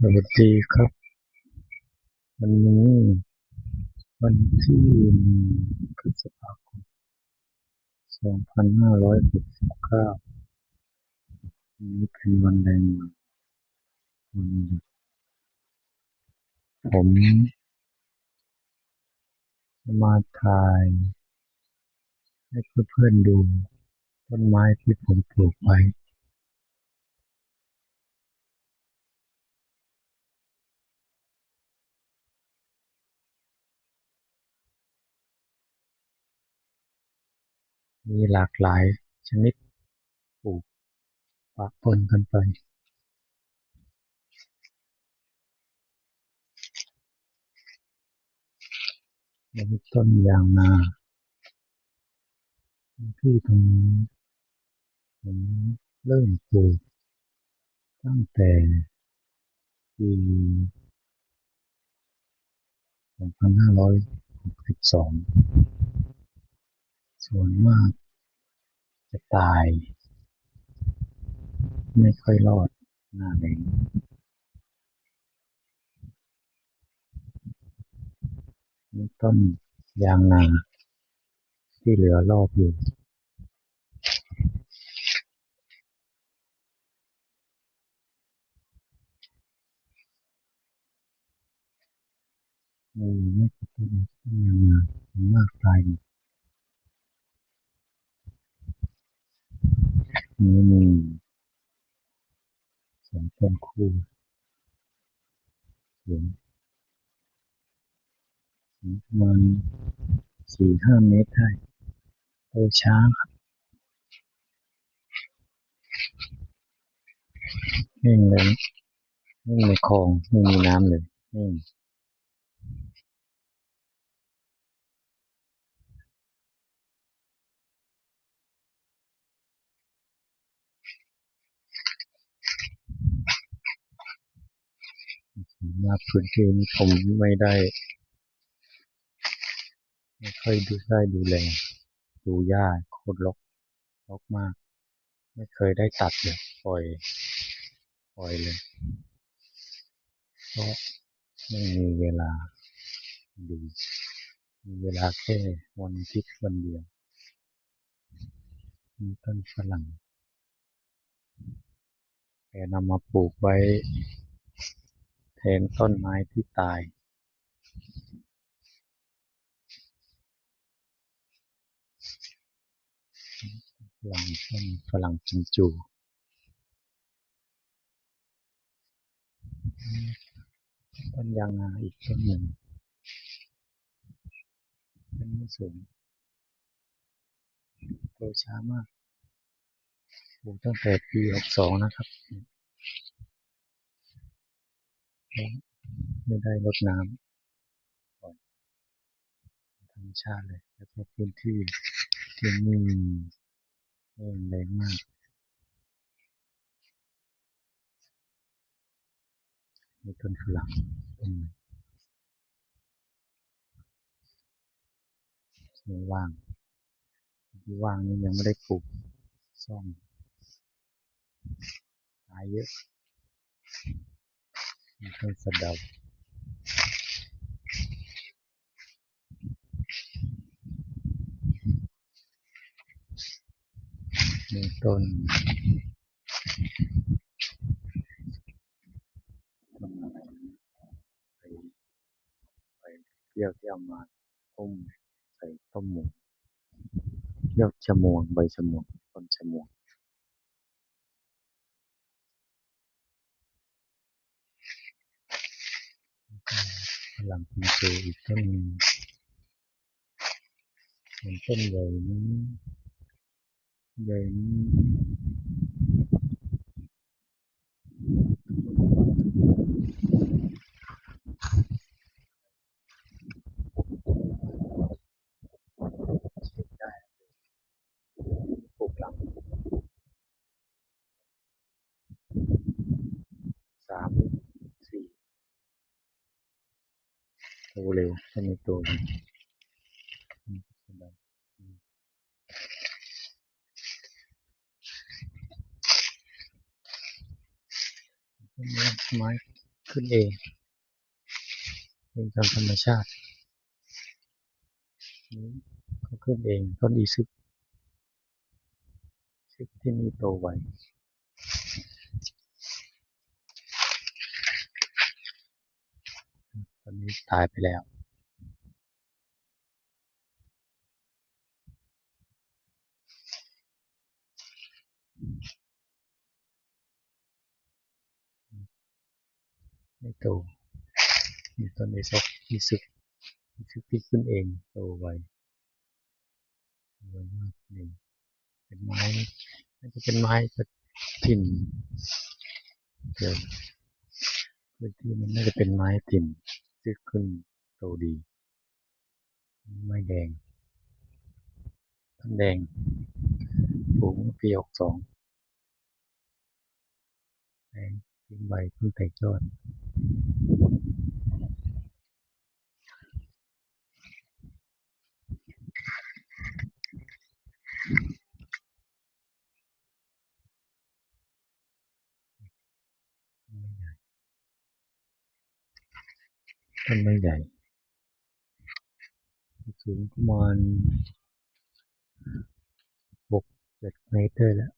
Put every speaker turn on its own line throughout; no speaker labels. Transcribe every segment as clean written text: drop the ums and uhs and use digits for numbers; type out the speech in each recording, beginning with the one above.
สวัสดีครับวันนี้วันที่พฤษภาคม2569นี้เป็นวันแรงงานวันหยุดผมจะมาถ่ายให้เพื่อนๆดูต้นไม้ที่ผมปลูกไว้มีหลากหลายชนิดปลูกปะปนกันไปมีต้นยางนาที่ตรงนี้ผมเริ่มปลูกตั้งแต่ปี2562ส่วนมากจะตายไม่ค่อยรอดหน้าแล้งมีต้นยางนาที่เหลือรอบอยู่ไม่กี่ต้นยางนามันมากตายนี่มีสองต้นคู่สูงประมาณ4-5 เมตรได้โตช้าครับแห้งเลยไม่มีคลองไม่มีน้ำเลยแห้งมาพื้นที่นี้ผมไม่ค่อยดูแลดูหญ้าโคตรรกมากไม่เคยได้ตัดเลยปล่อยเลยเพราะไม่มีเวลาดูมีเวลาแค่วันอาทิตย์วันเดียวมีต้นฝรั่งแต่นำมาปลูกไว้แทนต้นไม้ที่ตายต้นฝรั่งจิงจูต้นยางนาอีกต้นหนึ่งต้นไม่สูงโตช้ามากปลูกตั้งแต่ปี62นะครับไม่ได้รดน้ำก่อนธรรมชาติเลยแล้วก็พื้นที่ที่นี่แห้งแล้งมากมีต้นฝรั่งต้นไม่ว่างที่ว่างนี้ยังไม่ได้ปลูกซ่อมตายเยอะมีต้นสะเดามีต้นอะไรไปไปเที่ยวที่เอามาต้มใส่ต้มหมูเที่ยวชะมวงใบชะมวงต้นชะมวงฝรั่งกิมจูอีกต้นหนึ่งเป็นต้นใหญ่นี้ใหญ่นี้เช็ดได้ปลูกหลัง3-4โตเร็วถ้ามีตัวดีต้นไม้ ขึ้นเองเป็นตามธรรมชาติเขาขึ้นเองต้นอีซึกที่นี่โตไวตอนนี้ตายไปแล้วไม่โตมีต้นอีซึกที่ขึ้นเองโตไวมากเลยเป็นไม้น่าจะเป็นไม้ถิ่นเกิดพื้นที่มันน่าจะเป็นไม้ถิ่นที่ขึ้นโตดีไม้แดงต้นแดงปลูกเมื่อปี62แดงทิ้งใบเพิ่งแตกยอดต้นไม้ใหญ่สูงประมาณ6-7 เมตรได้แล้ว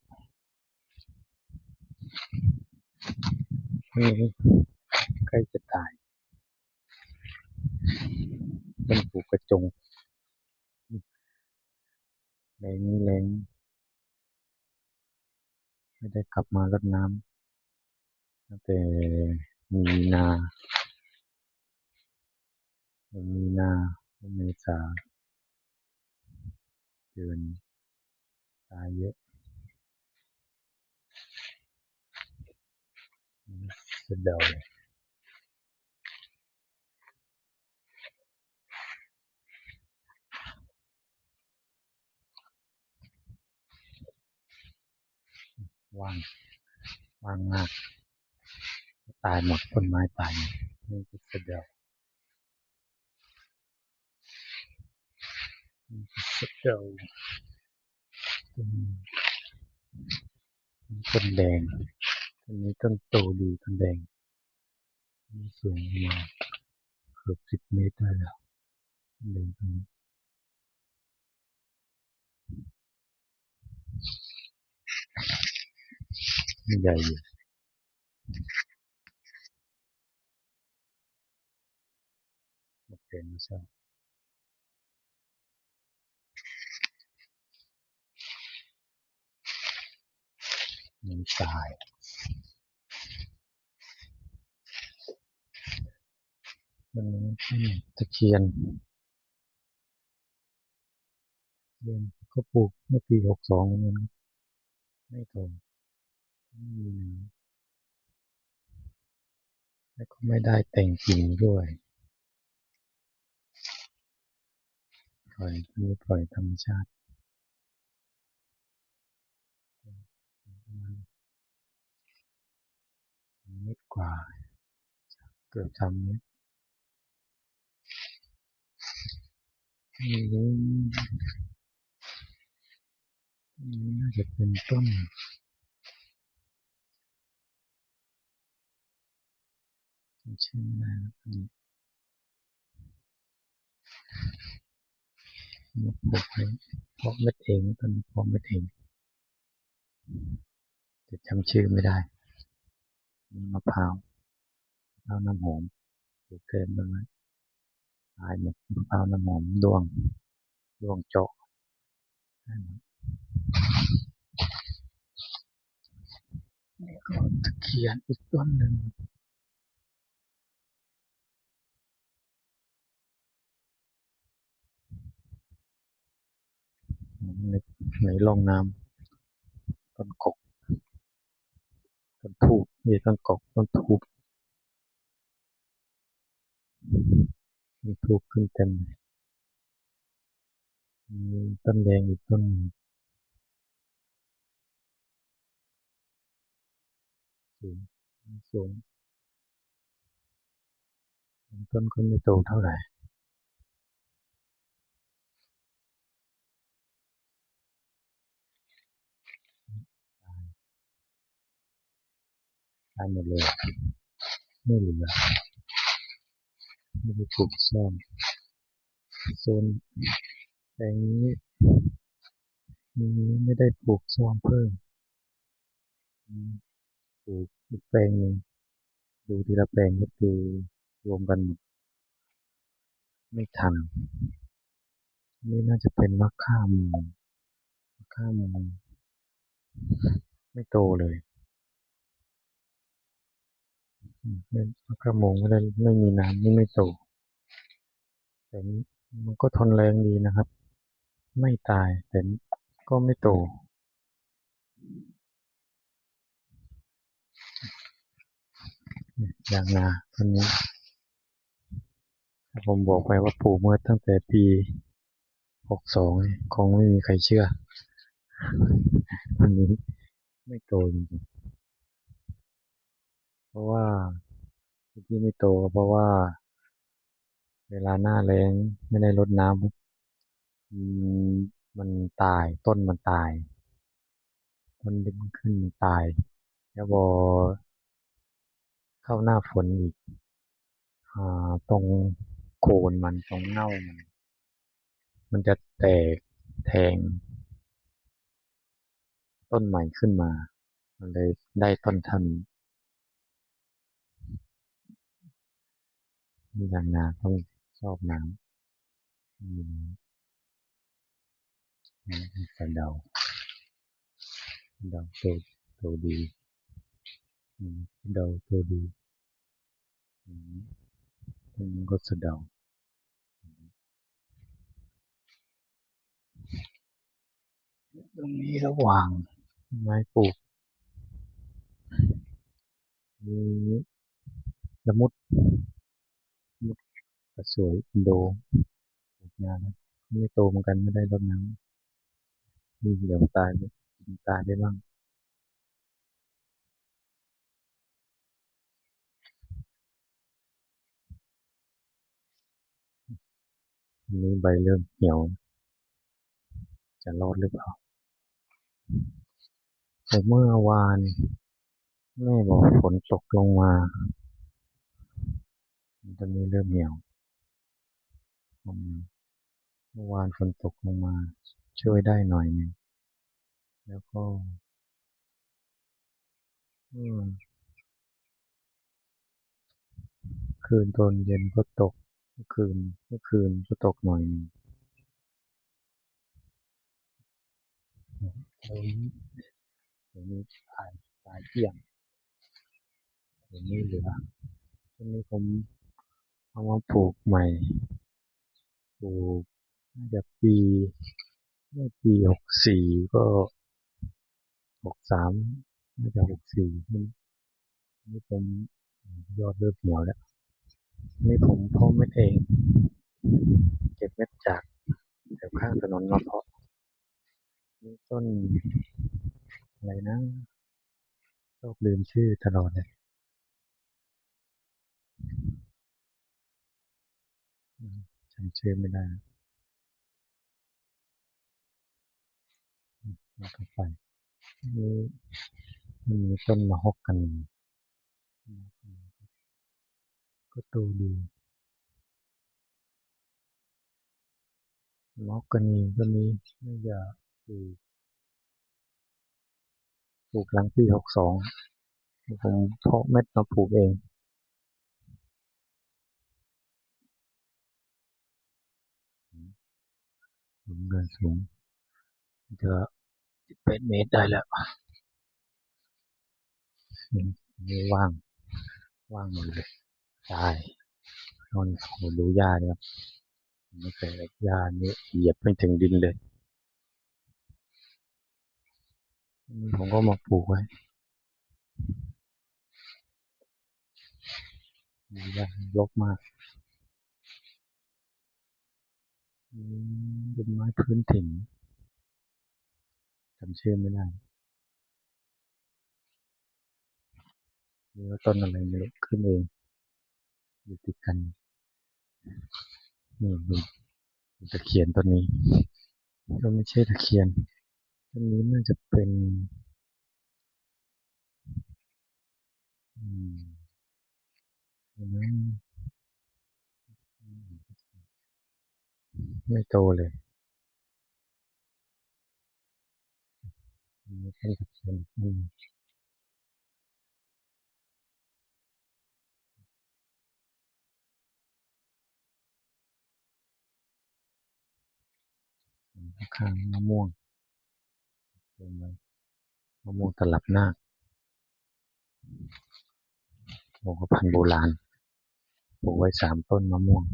นี่ใกล้จะตายต้นปลูกกระจงแรงไม่ได้กลับมารดน้ำตั้งแต่มีนามีนาเมษาเดือนตายเยอะสะเดาว่างว่างมากตายหมดต้นไม้ตายหมดนี่คือสะเดาสะเดาต้นแดงต้นนี้ต้นโตดีต้นแดงนี่สูงมาเกือบ10 เมตรได้แล้วเดินต้นนี้ใหญ่อยู่หมดเป็นไม่ใช่มันตายมันตะเคียนเรียนเขาปลูกเมื่อปี62มันไม่โตไม่มีน้ำแล้วก็ไม่ได้แต่งกิ่งด้วยปล่อยธรรมชาติเมตรกว่าเกือบ3 เมตรนี่น่าจะเป็นต้นชื่ออะไรนะนี่ปลูกไว้เพาะเม็ดเองต้นเพาะเม็ดเองแต่จำชื่อไม่ได้มีมะพร้าวน้ำหอมปลูกเต็มต้นไม้ตายหมดมะพร้าวน้ำหอมร่วงเจาะนี่ก็ตะเคียนอีกต้นหนึ่งในในร่องน้ำต้นกกต้นทูบนี่ต้นกกต้นทูบมีทูบขึ้นเต็มมีต้นแดงอีกต้นหนึ่งสูงสูงต้นก็ไม่โตเท่าไหร่ตายหมดเลย ไม่เหลือไม่ได้ปลูกซ่อมโซนแปลงนี้ไม่ได้ปลูกซ่อมเพิ่มปลูกอีกแปลงหนึ่งดูทีละแปลงก็ดูรวมกันไม่ทันนี่น่าจะเป็นมะข่าโมงมะข่าโมงไม่โตเลยมะข่าโมงไม่มีน้ำนี่ไม่โตแต่มันก็ทนแรงดีนะครับไม่ตายแต่ก็ไม่โตยางนาต้นนี้ถ้าผมบอกไปว่าปลูกเมื่อตั้งแต่ปี62นี่คงไม่มีใครเชื่อต้นนี้ไม่โตจริงๆเพราะว่าที่ไม่โตก็เพราะว่าเวลาหน้าแล้งไม่ได้รดน้ำมันตายต้นมันตายต้นที่มันขึ้นมันตายแล้วพอเข้าหน้าฝนอีกตรงโคนมันตรงเง่ามันจะแตกแทงต้นใหม่ขึ้นมามันเลยได้ต้นเท่านี้อย่างนาต้องชอบน้ำสะเดาโตดีสะเดาโตดีอืมมันก็สะเดาตรงนี้ระหว่างไม้ปลูกมีละมุดมุดกระสวยอินโดปลูกนานแล้วไม่โตเหมือนกันไม่ได้รดน้ำมีเหี่ยวตายเลยตายได้บ้างอันนี้ใบเริ่มเหี่ยวจะรอดหรือเปล่าแต่เมื่อวานแม่บอกฝนตกลงมาตอนนี้เริ่มเหี่ยวอืมเมื่อวานฝนตกลงมาช่วยได้หน่อยหนึงแล้วก็อืมคืนตอนเย็นก็ตกเมื่อคืนก็ตกหน่อยหนึงเดี๋ยวนี้ตายเกลี้ยงเดี๋ยวนี้เหลือต้นนี้ผมเอามาปลูกใหม่ปลูกน่าจะปี64ก็63น่าจะ64นี่ผมยอดเริ่มเหี่ยวแล้วนี่ผมเพาะเม็ดเองเก็บเม็ดจากแถวข้างถนนมาเพาะนี่ต้นอะไรนะชอบลืมชื่อตลอดเลยจำชื่อไม่ได้แล้วก็ไปนี่มันมีต้นมะฮอกกันก็โตดีมะฮอกกันต้นนี้น่าจะปลูกหลังปี62ผมเพาะเม็ดมาปลูกเองสูงเกินสูงจะ18 เมตรได้แล้วนี่ว่างหมดเลยตายนอนโหดูหญ้าเนี่ยครับไม่เคยเลยหญ้านี้เหยียบไม่ถึงดินเลยนี่ผมก็มาปลูกไว้ดูหญ้ารกมากต้นไม้พื้นถิ่นจำชื่อไม่ได้นี่ว่าต้นอะไรไม่รู้ขึ้นเองอยู่ติดกันนี่ดูตะเคียนต้นนี้ก็ไม่ใช่ตะเคียนต้นนี้น่าจะเป็นอืม นั้นไม่โตเลยมีต้นตะเคียนข้างมะม่วงลงไปมะม่วงตลับหน้าโอ้ก็พันธุ์โบราณปลูกไว้3 ต้นมะม่วง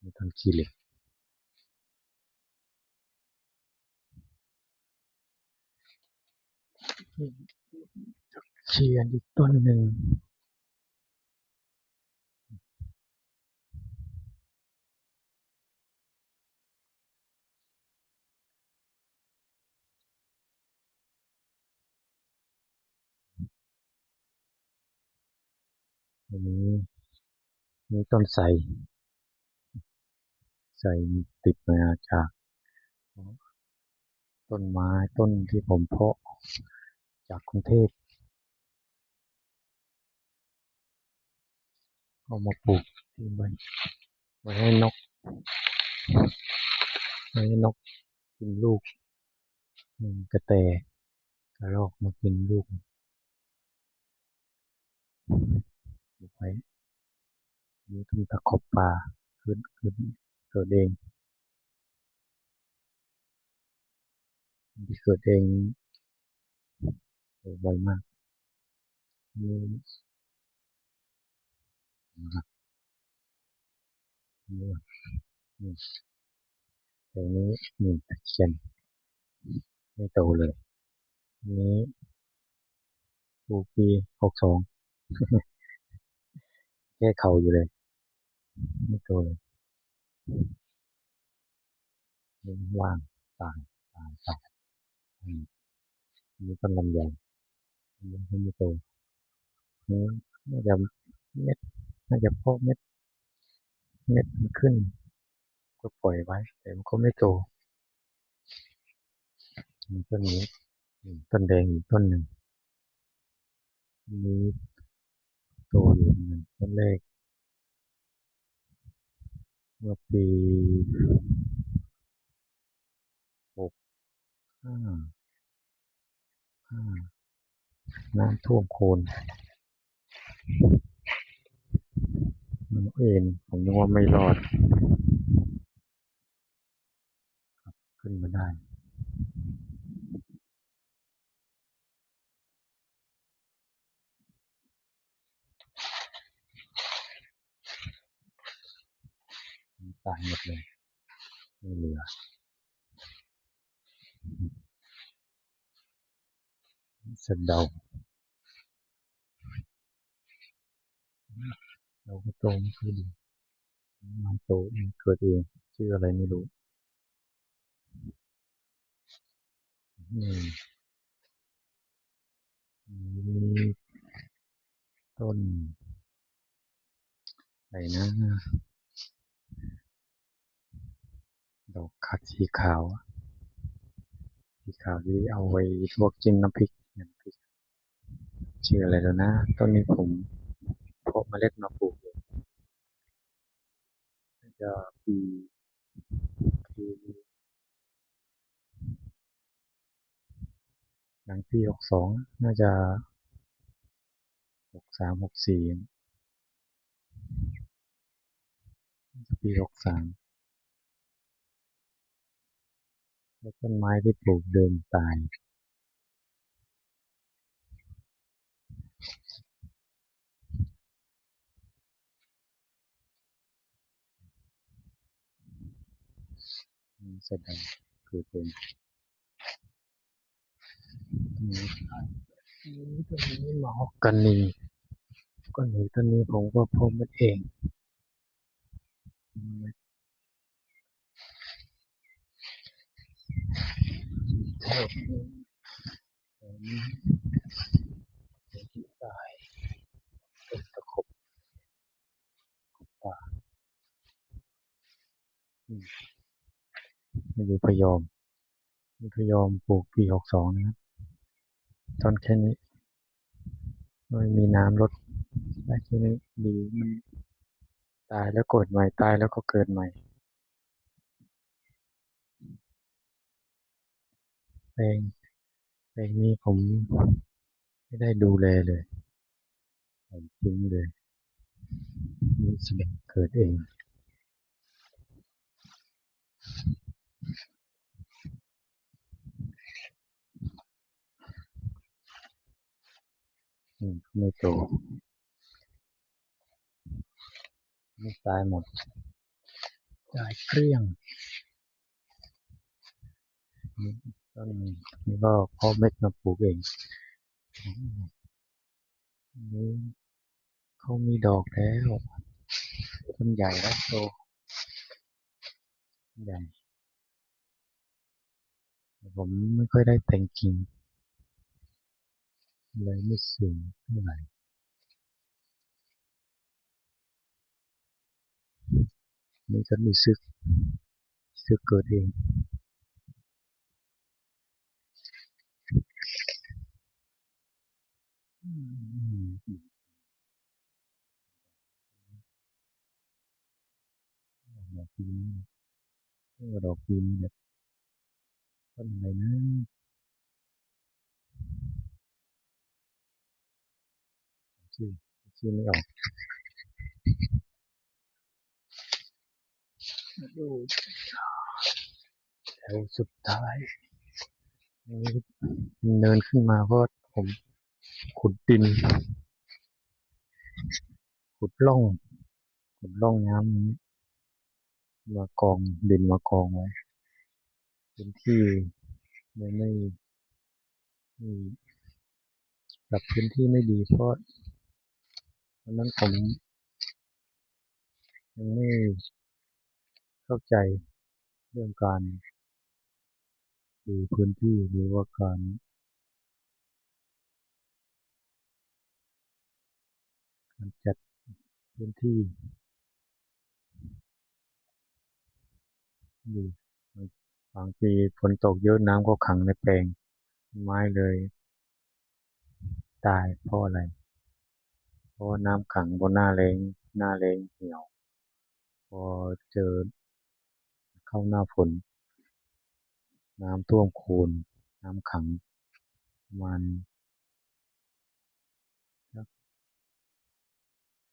มีต้นขี้เหล็กเชียนอีกต้นหนึ่งอันนี้มีต้นไทรติดมาจากต้นไม้ต้นที่ผมเพาะจากกรุงเทพเอามาปลูกที่บ้านไว้ให้นกกินลูกกระแตกระรอกมากินลูกปลูกไว้มีต้นตะขบป่าขึ้นเกิดเองที่เกิดเองบ่อยมากนี่นะครับนี่นี่แถวนี้มีตะเคียนไม่โตเลยอันนี้ปลูกปี 62แค่เขาอยู่เลยไม่โตเลยว่างตายตายอืมนี่ต้นลำไยยังไม่โตนี่น่าจะเม็ดน่าจะเพาะเม็ดมันขึ้นก็ปล่อยไว้แต่มันก็ไม่โตมีต้นนี้ต้นแดงอีกต้นหนึ่งมีโตอยู่หนึ่งต้นแรกเมื่อปี 65น้ำท่วมโคลนมันเอ็นผมนึกว่าไม่รอดขึ้นมาได้ตายหมดเลยไม่เหลือสะเดาเราก็โตไม่ค่อยดีไม้โตมันเกิดเองชื่ออะไรไม่รู้นี่มีต้นอะไรนะดอกขัดสีขาวที่เอาไว้ลวกจิ้มน้ำพริกชื่ออะไรแล้วนะต้นนี้ผมเพาะเมล็ดมาปลูกเองน่าจะปีหลังปี 62น่าจะ63 64ปี 63แล้วต้นไม้ที่ปลูกเดินตายแสดงคือเป็นต้นนี้มาฮอกกานีต้นนี้ผมก็พบมันเองแถวนี้ตายต้นตะขบป่าไม่รู้พยอม นี่พยายามปลูกปี62นะครับต้นแค่นี้ไม่มีน้ำรดได้แค่นี้ดีมันตายแล้วเกิดใหม่ตายแล้วก็เกิดใหม่แปลงแปลงนี้ผมไม่ได้ดูแลเลยปล่อยทิ้งเลยนี่สิเกิดเองไม่โตไม่ตายหมดตายเกลี้ยงนี่ต้นนี่ก็เพาะเม็ดมาปลูกเองนี่เขามีดอกแล้วต้นใหญ่แล้วโตใหญ่แต่ผมไม่ค่อยได้แต่งกิ่งเลยไม่สูงเท่าไหร่นี่ก็มีซึกเกิดเองอืมดอกปีนี้ดอกปีนี้เนี่ยต้นอะไรนะชื่อชื่อไม่ออกดูแถวสุดท้ายนี่เนินขึ้นมาก็ผมขุดดินขุดร่องขุดร่องน้ำนี้มากองดินมากองไว้พื้นที่ไม่ปรับพื้นที่ไม่ดีเพราะตอนนั้นผมยังไม่เข้าใจเรื่องการดูพื้นที่หรือว่าการจัดพื้นที่ดีบางปีฝนตกเยอะน้ำก็ขังในแปลงไม้เลยตายเพราะอะไรเพราะว่าน้ำขังบนหน้าแล้งเหี่ยวพอเจอเข้าหน้าฝนน้ำท่วมโคลนน้ำขังประมาณสัก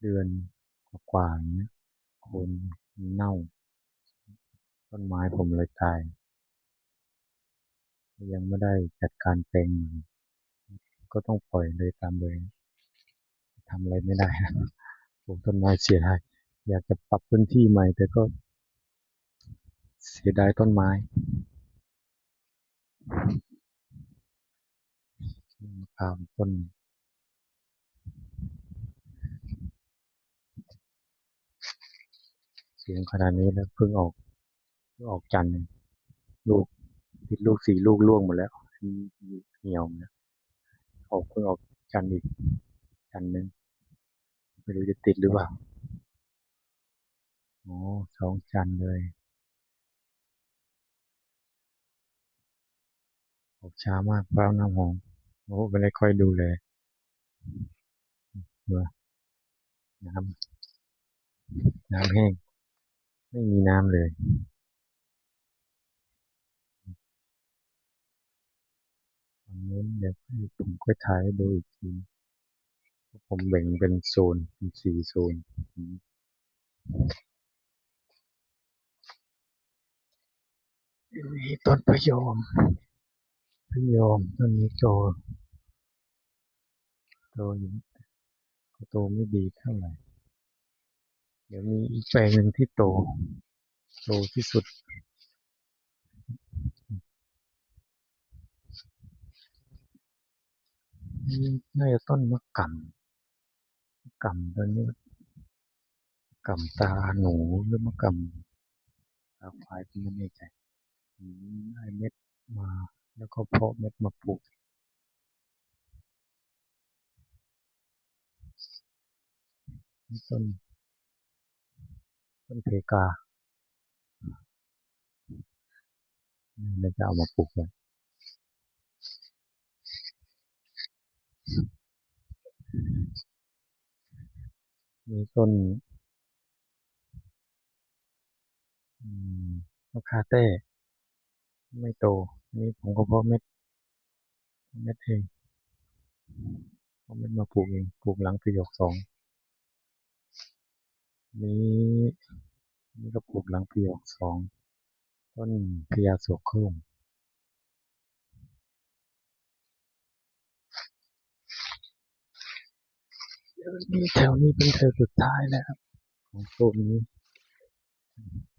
เดือนกว่าๆอย่างเงี้ยโคลนเน่าต้นไม้ผมเลยตายยังไม่ได้จัดการแปลงมันก็ต้องปล่อยเลยตามเลยทำอะไรไม่ได้ปลูกต้นไม้เสียดายอยากจะปรับพื้นที่ใหม่แต่ก็เสียดายต้นไม้มะพร้าวต้นสูงขนาดนี้แล้วเพิ่งออกจันทร์ลูกติดลูก4 ลูกร่วงหมดแล้วเหี่ยวหมดแล้วเพิ่งออกจันทร์อีกจันทร์หนึ่งไม่รู้จะติดหรือเปล่าโอ้2 จันทร์เลยออกช้ามากเปล่าน้ำหอมโอ้ไม่ได้ค่อยดูเลยเมื่อน้ำแห้งไม่มีน้ำเลยวันนู้นเดี๋ยวผมค่อยถ่ายให้ดูอีกทีผมแบ่งเป็นโซนเป็น4 โซนมีต้นพะยอมต้นนี้โตอยู่ก็โตไม่ดีเท่าไหร่เดี๋ยวมีอีกแปลงหนึ่งที่โตที่สุดนี่น่าจะต้นมะกำต้นนี้กำตาหนูหรือมะกำตาควายผมไม่แน่ใจได้เม็ดมาแล้วก็เพาะเม็ดมาปลูกนี่ต้นเพกาเนี่ยจะเอามาปลูกไว้ มีต้นอืมมะคาเต้ไม่โตนี่ผมก็เพาะเม็ดเองเอาเม็ดมาปลูกเองปลูกหลังปี62นี้นี่ก็ปลูกหลังปี62ต้นพญาโศกโคร่งนี่แถวนี้เป็นแถวสุดท้ายแล้วครับของโซนนี้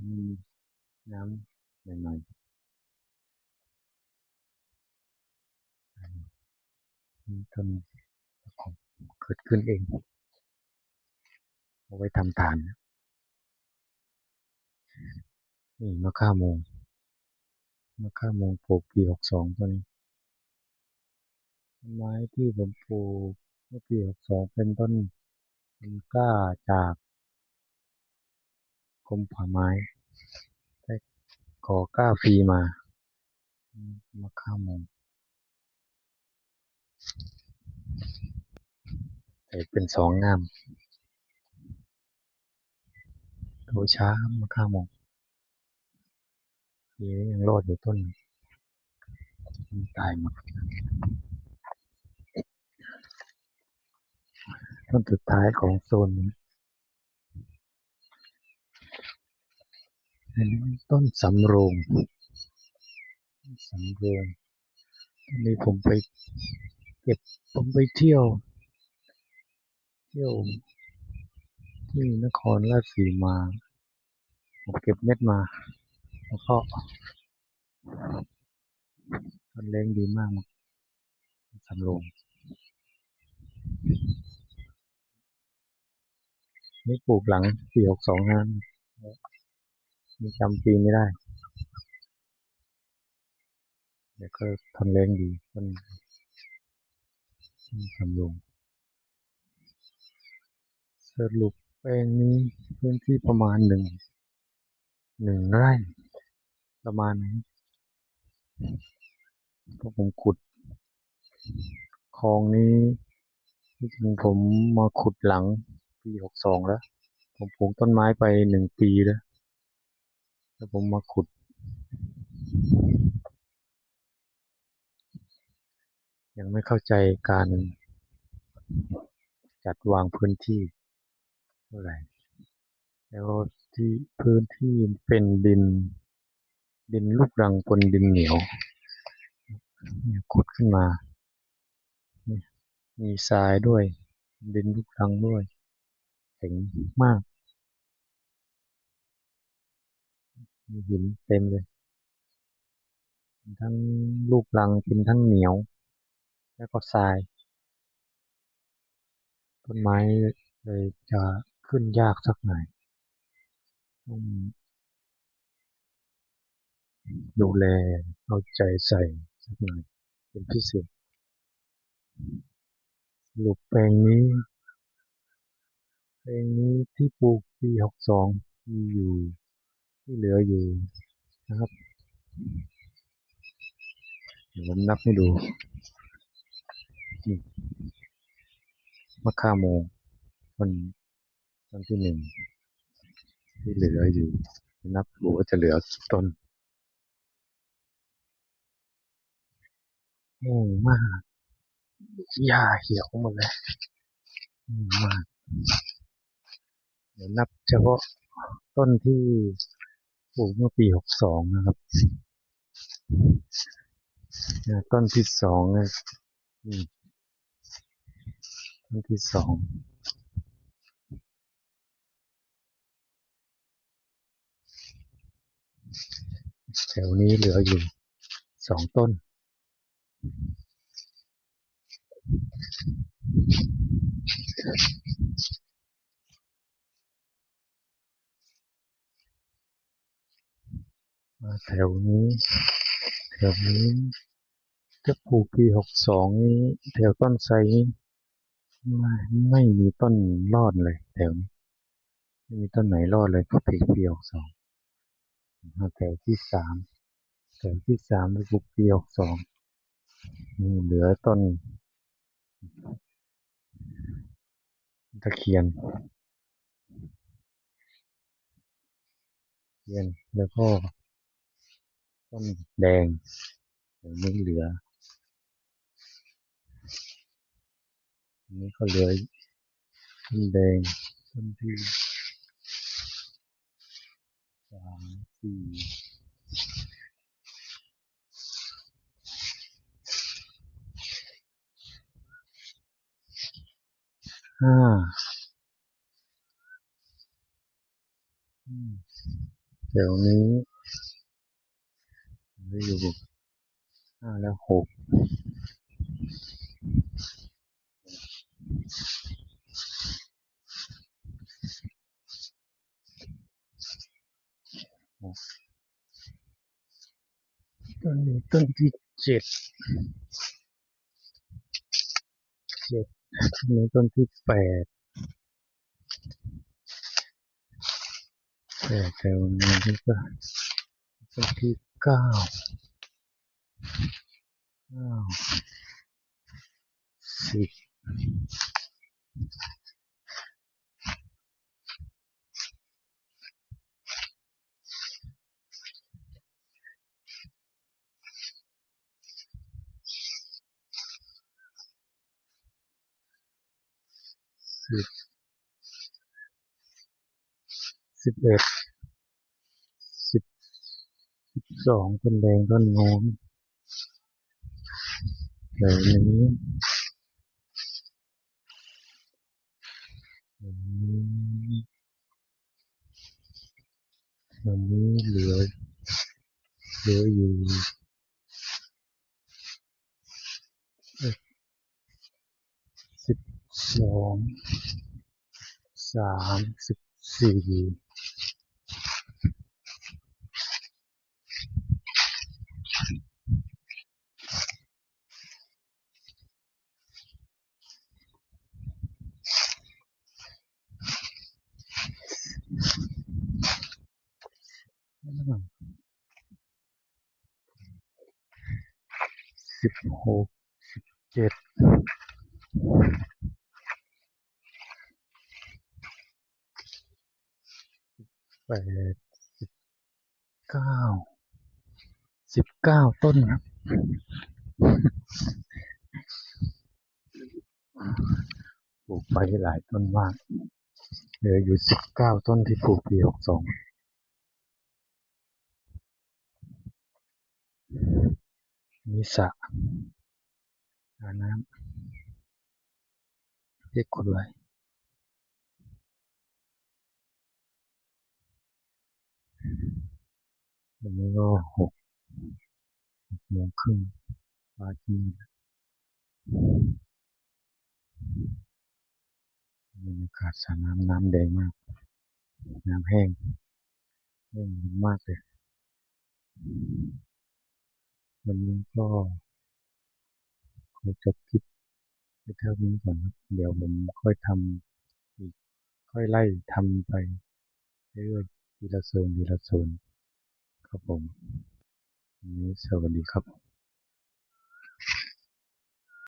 มีน้ำหน่อยๆมีต้นของเกิดขึ้นเองเอาไว้ทำฐานนี่มะข่าโมงปลูกปี62ต้นนี้ไม้ที่ผมปลูกเมื่อปี62เป็นต้นกล้าจากกรมป่าไม้ได้ขอกล้าฟรีมามะข่าโมงแต่เป็นสองงามโตช้ามะข่าโมงปีนี้ยังรอดอยู่ต้นตายหมดต้นสุดท้ายของโซนนี้อันนี้ต้นสำโรงอันนี้ผมไปเก็บผมไปเที่ยวที่นครราชสีมาผมเก็บเม็ดมาแล้วก็มันเลี้ยงดีมากสำโรงนี่ปลูกหลังปี62นะมีจำปีไม่ได้เดี๋ยวก็ทนเลี้ยงดีต้นสำโรงสรุปแปลงนี้พื้นที่ประมาณหนึ่งไร่ประมาณนี้เพราะผมขุดคลองนี้ที่จริงผมมาขุดหลังปี62แล้วผมปลูกต้นไม้ไป1 ปีแล้วผมมาขุดยังไม่เข้าใจการจัดวางพื้นที่เท่าไหร่แล้วที่พื้นที่เป็นดินลูกรังบนดินเหนียวเนี่ยขุดขึ้นมามีทรายด้วยดินลูกรังด้วยแข็งมากมีหินเต็มเลยทั้งลูกรังเป็นทั้งเหนียวแล้วก็ทรายต้นไม้เลยจะขึ้นยากสักหน่อยต้องดูแลเอาใจใส่สักหน่อยเป็นพิเศษสรุปแปลงนี้ที่ปลูกปี62มีอยู่ที่เหลืออยู่นะครับเดี๋ยวผมนับให้ดูนี่มะข่าโมงต้นที่1ที่เหลืออยู่นับดูว่าจะเหลือกี่ต้นแห้งมากหญ้าเหี่ยวหมดเลยแห้งมากเดี๋ยวนับเฉพาะต้นที่ปลูกเมื่อปี62นะครับต้นที่2เนี่ยนี่ต้นที่2แถวนี้เหลืออยู่2 ต้นมาแถวนี้ถ้าปลูกปี62นี้แถวต้นไทรนี้ไม่มีต้นรอดเลยแถวนี้ไม่มีต้นไหนรอดเลยเพราะปี62มาแถวที่สามไปปลูกปี62นี่เหลือต้น ตะเคียนแล้วก็ต้นแดงเดี๋ยวนี้เหลืออันนี้ก็เหลือต้นแดงต้นที่3 45เดี๋ยวนี้เหลืออยู่5 และ 6ต้นนี้ต้นที่7ต้นนี้ต้นที่8แถวนี้ก็ต้นที่9 10 10 11 12ต้นแดงต้นโน้นแถวนี้แถวนี้แถวนี้เหลืออยู่12 3416 7 8 9 19ต้นครับปลูกไปหลายต้นมากเหลืออยู่19ต้นที่ปลูกปี62มีสระน้ำที่ขุดไว้วันนี้ก็6 โมงครึ่งฟ้าที่บรรยากาศสระน้ำแดงมากน้ำแห้งมากเลยวันนี้ก็ขอจบคลิปไปเท่านี้ก่อนครับเดี๋ยวผมค่อยทำอีกค่อยไล่ทำไปเรื่อยๆทีละโซนครับผมวันนี้สวัสดีครับ